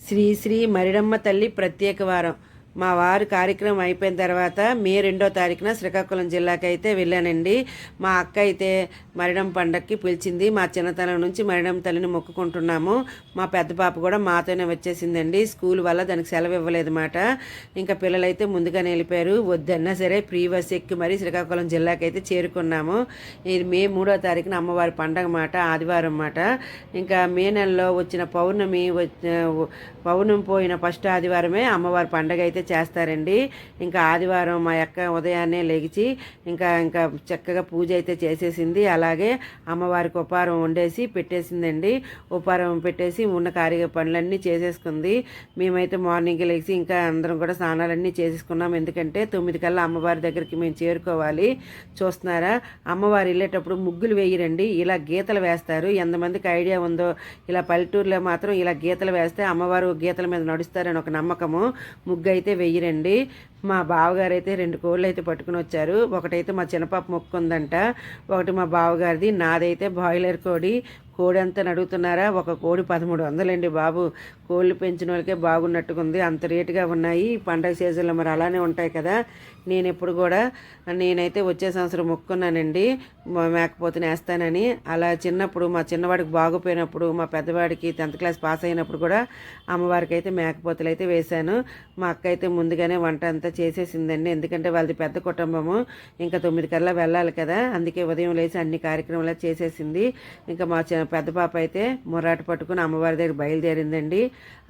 శ్రీ శ్రీ మరిడమ్మ తల్లి ప్రత్యేక వారం. మా వారు కార్యక్రమం అయిపోయిన తర్వాత మే 2వ తారీఖున శ్రీకాకుళం జిల్లాకి అయితే వెళ్ళానండి. మా అక్క అయితే మరిడమ్మ పండగకి పిలిచింది. మా చిన్నతనం నుంచి మరిడమ్మ తల్లిని మొక్కుకుంటున్నాము. మా పెద్ద పాప కూడా మాతోనే వచ్చేసిందండి. స్కూల్ వల్ల దానికి సెలవు ఇవ్వలేదు మాట. ఇంకా పిల్లలైతే ముందుగానే వెళ్ళిపోయారు. వద్దన్నా సరే ప్రీ బస్ ఎక్కి మరీ శ్రీకాకుళం జిల్లాకి అయితే చేరుకున్నాము. ఇది మే 3వ తారీఖున అమ్మవారి పండగ మాట, ఆదివారం మాట. ఇంకా మే నెలలో వచ్చిన పౌర్ణమి పోయిన ఫస్ట్ ఆదివారమే అమ్మవారి పండగ అయితే చేస్తారండి. ఇంకా ఆదివారం మా అక్క ఉదయాన్నే లెగిచి ఇంకా చక్కగా పూజ అయితే చేసేసింది. అలాగే అమ్మవారికి ఉపారం వండేసి పెట్టేసిందండి. ఉపారం పెట్టేసి ఉన్న పనులన్నీ చేసేసుకుంది. మేమైతే మార్నింగ్కి లెగిసి ఇంకా అందరం కూడా స్నానాలన్నీ చేసేసుకున్నాం. ఎందుకంటే 9 కల్లా అమ్మవారి దగ్గరికి మేము చేరుకోవాలి. చూస్తున్నారా, అమ్మవారు వెళ్ళేటప్పుడు ముగ్గులు వేయరండి, ఇలా గీతలు వేస్తారు. ఎంతమందికి ఐడియా ఉందో, ఇలా పల్లెటూరులో మాత్రం ఇలా గీతలు వేస్తే అమ్మవారు గీతల మీద నడుస్తారని ఒక నమ్మకము. ముగ్గు అయితే వెయ్యరండి. మా బావగారు అయితే 2 కోళ్ళు అయితే పట్టుకుని వచ్చారు. ఒకటైతే మా చిన్నపాప మొక్కుందంట, ఒకటి మా బావగారిది. నాదైతే బాయిలర్ కోడి అంతా అడుగుతున్నారా? ఒక కోడి 1300 అండి బాబు. కోళ్ళు పెంచిన వాళ్ళకే బాగున్నట్టుకుంది, అంత రేటుగా ఉన్నాయి. పండగ సీజన్లో మరి అలానే ఉంటాయి కదా. నేనైతే వచ్చే సంవత్సరం మొక్కున్నానండి మేకపోతుని వేస్తానని. అలా చిన్నప్పుడు మా చిన్నవాడికి బాగుపోయినప్పుడు, మా పెద్దవాడికి 10th క్లాస్ పాస్ అయినప్పుడు కూడా అమ్మవారికి అయితే మేకపోతులు అయితే వేశాను. మా అక్క అయితే ముందుగానే వంట అంతా చేసేసిందండి. ఎందుకంటే వాళ్ళది పెద్ద కుటుంబము, ఇంకా 9 కల్లా వెళ్ళాలి కదా. అందుకే ఉదయం లేచి అన్ని కార్యక్రమాలు చేసేసింది. ఇంకా మా పెద్ద పాప అయితే మొరాట పట్టుకుని అమ్మవారి దగ్గర బయలుదేరిందండి.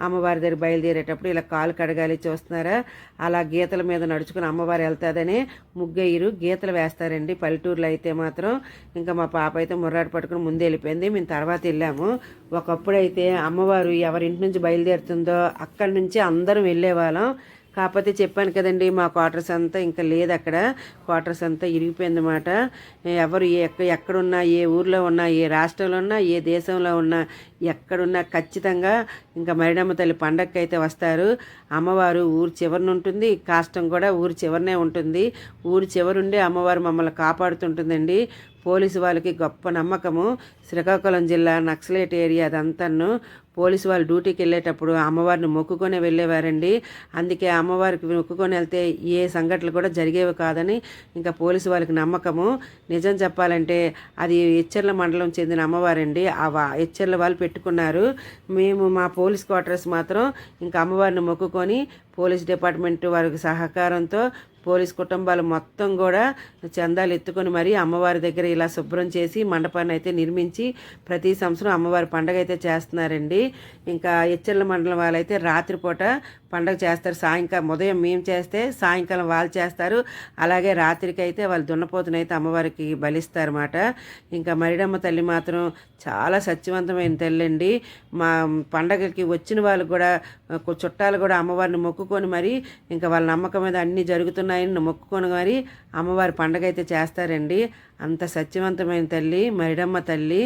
అమ్మవారి దగ్గర బయలుదేరేటప్పుడు ఇలా కాలు కడగాలి, చూస్తున్నారా? అలా గీతల మీద నడుచుకుని అమ్మవారు వెళ్తాదనే ముగ్గయ్యరు గీతలు వేస్తారండి పల్లెటూరులో అయితే మాత్రం. ఇంకా మా పాప అయితే మొర్రాట పట్టుకుని ముందు వెళ్ళిపోయింది. మేము తర్వాత వెళ్ళాము. ఒకప్పుడైతే అమ్మవారు ఎవరింటి నుంచి బయలుదేరుతుందో అక్కడి నుంచి అందరం వెళ్ళేవాళ్ళం. కాకపోతే చెప్పాను కదండి, మా క్వార్టర్స్ అంతా ఇంకా లేదు. అక్కడ క్వార్టర్స్ అంతా ఇరిగిపోయిందన్నమాట. ఎవరు ఎక్కడున్నా, ఏ ఊర్లో ఉన్నా, ఏ రాష్ట్రంలో ఉన్నా, ఏ దేశంలో ఉన్నా, ఎక్కడున్నా ఖచ్చితంగా ఇంకా మరిడమ్మ తల్లి పండగకి అయితే వస్తారు. అమ్మవారు ఊరు చివరిన ఉంటుంది, కాష్టం కూడా ఊరు చివరినే ఉంటుంది. ఊరు చివరుండి అమ్మవారు మమ్మల్ని కాపాడుతుంటుందండి. పోలీసు వాళ్ళకి గొప్ప నమ్మకము. శ్రీకాకుళం జిల్లా నక్సలైట్ ఏరియా అదంతాను. పోలీసు వాళ్ళు డ్యూటీకి వెళ్ళేటప్పుడు అమ్మవారిని మొక్కుకొని వెళ్ళేవారండి. అందుకే అమ్మవారికి మొక్కుకొని వెళ్తే ఏ సంఘటనలు కూడా జరిగేవి కాదని ఇంకా పోలీసు వాళ్ళకి నమ్మకము. నిజం చెప్పాలంటే అది ఎచ్చెర్ల మండలం చెందిన అమ్మవారండి. ఎచ్చెర్ల వాళ్ళు పెట్టుకున్నారు. మా పోలీస్ క్వార్టర్స్ మాత్రం ఇంకా అమ్మవారిని మొక్కుకొని పోలీస్ డిపార్ట్మెంట్ వారికి సహకారంతో పోలీస్ కుటుంబాలు మొత్తం కూడా చందాలు ఎత్తుకొని మరీ అమ్మవారి దగ్గర ఇలా శుభ్రం చేసి మండపాన్ని అయితే నిర్మించి ప్రతి సంవత్సరం అమ్మవారి పండగ అయితే చేస్తున్నారండి. ఇంకా ఎచ్చెర్ల మండలం వాళ్ళైతే రాత్రిపూట పండగ చేస్తారు. సాయంకాలం ఉదయం మేము చేస్తే సాయంకాలం వాళ్ళు చేస్తారు. అలాగే రాత్రికి అయితే వాళ్ళు దున్నపోతునైతే అమ్మవారికి బలిస్తారన్నమాట. ఇంకా మరిడమ్మ తల్లి మాత్రం చాలా సత్యవంతమైన తల్లి అండి. మా పండగకి వచ్చిన వాళ్ళు కూడా చుట్టాలు కూడా అమ్మవారిని మొక్కుకొని మరి ఇంకా వాళ్ళ నమ్మకం మీద అన్నీ జరుగుతున్నాయని మొక్కుకొని మరి అమ్మవారి పండగ అయితే చేస్తారండి. అంత సత్యవంతమైన తల్లి మరిడమ్మ తల్లి.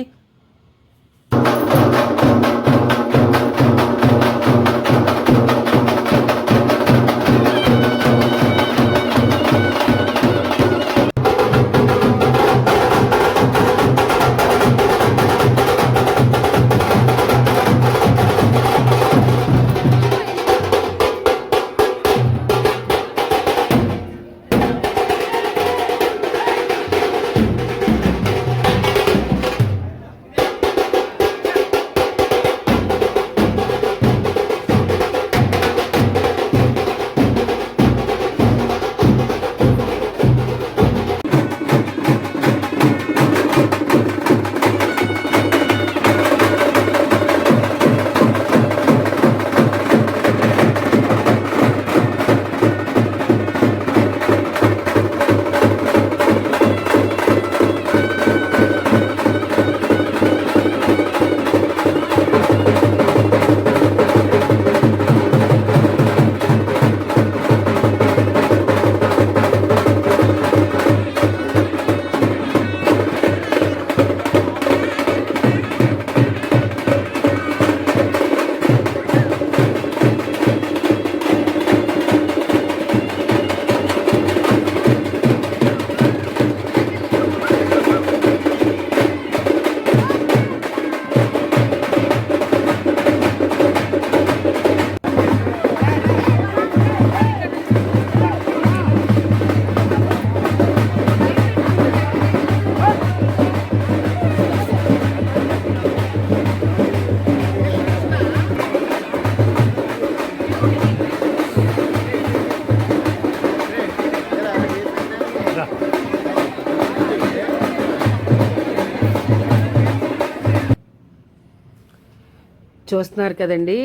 చూస్తున్నారు కదండి,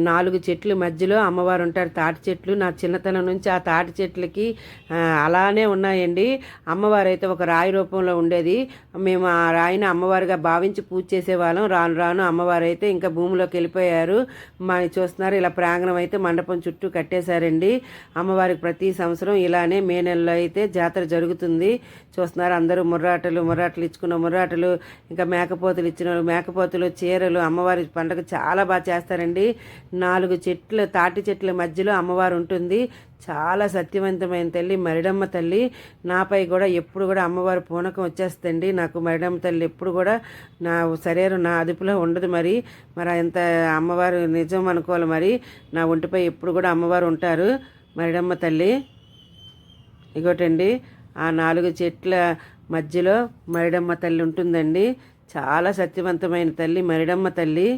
4 చెట్లు మధ్యలో అమ్మవారు ఉంటారు. తాటి చెట్లు నా చిన్నతనం నుంచి ఆ తాటి చెట్లకి అలానే ఉన్నాయండి. అమ్మవారు అయితే ఒక రాయి రూపంలో ఉండేది. మేము ఆ రాయిని అమ్మవారిగా భావించి పూజ చేసేవాళ్ళం. రాను రాను అమ్మవారు అయితే ఇంకా భూమిలోకి వెళ్ళిపోయారు. చూస్తున్నారు, ఇలా ప్రాంగణం అయితే మండపం చుట్టూ కట్టేశారండి. అమ్మవారికి ప్రతి సంవత్సరం ఇలానే మే నెలలో అయితే జాతర జరుగుతుంది. చూస్తున్నారు, అందరూ ముర్రాటలు ఇచ్చుకున్న ముర్రాటలు, ఇంకా మేకపోతులు ఇచ్చిన మేకపోతులు, చీరలు, అమ్మవారి పండుగ చాలా బాగా చేస్తారండి. 4 చెట్లు, తాటి చెట్ల మధ్యలో అమ్మవారు ఉంటుంది. చాలా సత్యవంతమైన తల్లి మరిడమ్మ తల్లి. నాపై కూడా ఎప్పుడు కూడా అమ్మవారి పూనకం వచ్చేస్తుంది. నాకు మరిడమ్మ తల్లి ఎప్పుడు కూడా నా శరీరం నా అదుపులో ఉండదు. మరి ఎంత అమ్మవారు నిజం అనుకోవాలి. మరి నా ఒంటిపై ఎప్పుడు కూడా అమ్మవారు ఉంటారు, మరిడమ్మ తల్లి. ఇగోటండి, ఆ 4 చెట్ల మధ్యలో మరిడమ్మ తల్లి ఉంటుందండి. చాలా సత్యవంతమైన తల్లి మరిడమ్మ తల్లి.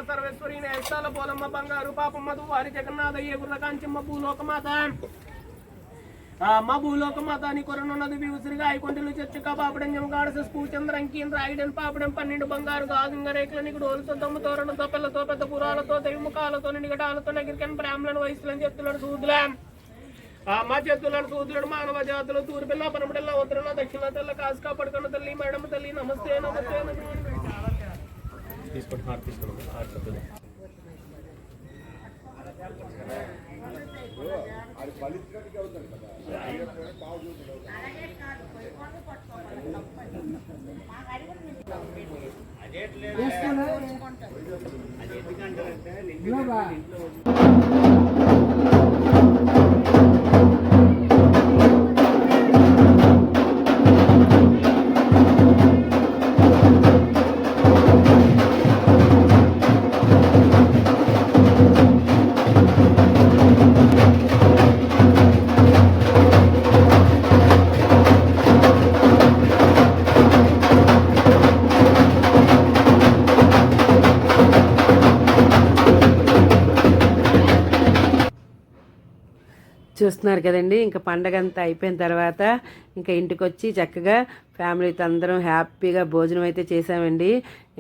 సర్వేశ్వరి నేస్తాల పోలమ్మ బంగారు పాపమ్మ వారి జగన్నాథయ్య గుర్ర కాంచమ్మ భూలోకమాత మా భూలోకమాత అని కొరనున్నది విసిరిగా ఐకొంటలు చర్చక పాపడంజం గాడస పూచంద్రంకీన్ రాయిడన్ పాపడం 12 బంగారు గాజుంగ రేకుల నిగుడు ఓలుతో దమ్ము తోరణతో పిల్లతో పెద్ద పురాలతో దైవముఖాలతో నిగటాలతో నగిరికన్ బ్రాహ్మణులను వయసులను చెత్తులను సూదులా మా చేతులను సూదులను మానవ జాతులు తూర్పిల్ల పనమడిల్ల ఉత్తరన దక్షిణ తెల్ల కాసుకా పడుకున్న తల్లి మేడం తల్లి నమస్తే నమస్తే చూస్తున్నారు కదండి, ఇంకా పండగ అంతా అయిపోయిన తర్వాత ఇంకా ఇంటికి వచ్చి చక్కగా ఫ్యామిలీతో అందరం హ్యాపీగా భోజనం అయితే చేసామండి.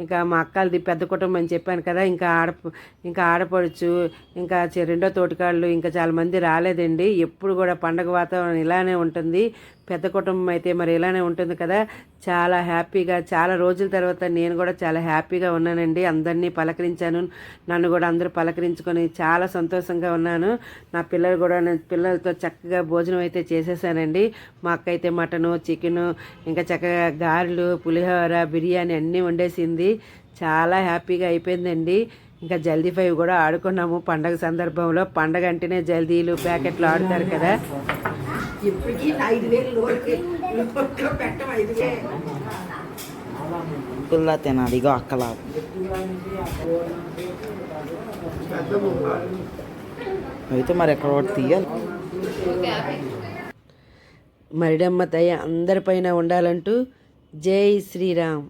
ఇంకా మా అక్కలది పెద్ద కుటుంబం అని చెప్పాను కదా, ఇంకా ఆడపడుచు, ఇంకా రెండో తోటికాళ్ళు, ఇంకా చాలా మంది రాలేదండి. ఎప్పుడు కూడా పండగ వాతావరణం ఇలానే ఉంటుంది. పెద్ద కుటుంబం అయితే మరి ఇలానే ఉంటుంది కదా. చాలా హ్యాపీగా, చాలా రోజుల తర్వాత నేను కూడా చాలా హ్యాపీగా ఉన్నానండి. అందరినీ పలకరించాను, నన్ను కూడా అందరూ పలకరించుకొని చాలా సంతోషంగా ఉన్నాను. నా పిల్లలు కూడా, పిల్లలతో చక్కగా భోజనం అయితే చేసేసానండి. మా అక్క అయితే మటను, చికెను, ఇంకా చక్కగా గారెలు, పులిహోర, బిర్యానీ అన్నీ వండేసింది. చాలా హ్యాపీగా అయిపోయిందండి. ఇంకా జల్దీ 5 కూడా ఆడుకున్నాము పండగ సందర్భంలో. పండగ అంటేనే జల్దీలు, ప్యాకెట్లు ఆడుతారు కదా. తినాలి ఇగో అక్కలా అయితే మరి ఎక్కడ తీయాలి. మరిడమ్మ దయ అందరిపైన ఉండాలంటూ జై శ్రీరామ్.